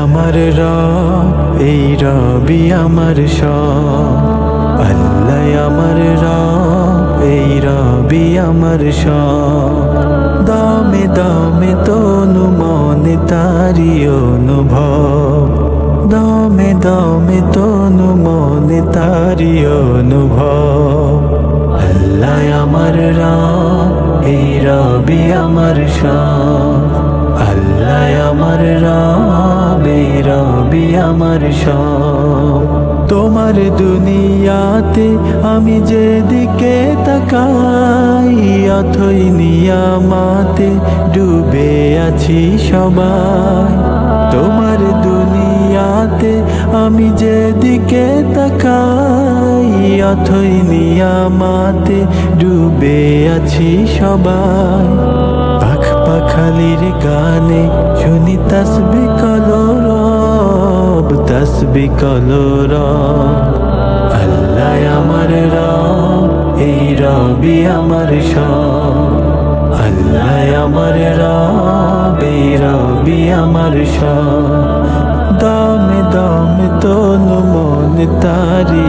আমার রব, এই রবি আমার সব। আল্লাহ আমার রব, এই রবি আমার সব। দমে দমে তনু মনে তারি অনুভব, দমে দমে তনু মনে তারি অনুভব। আল্লাহ আমার রব, এই রবি আমার সব। আল্লাহ আমার রব, এই রবি আমার সব। তোমার দুনিয়াতে আমি যেদিকে তাকাই, অথই নিয়ামাতে ডুবে আছি সবাই। তোমার দুনিয়াতে আমি যেদিকে তাকাই, অথই নিয়ামাতে ডুবে আছি সবাই। পাখ পাখালির গানে শুনি তাসবিহ কলো রব, তাসবিহ কলো রব। আল্লাহ আমার রব, এই রবি আমার সব। আল্লাহ আমার রব, এই রবি আমার সব। দমে দমে তনু মন তারি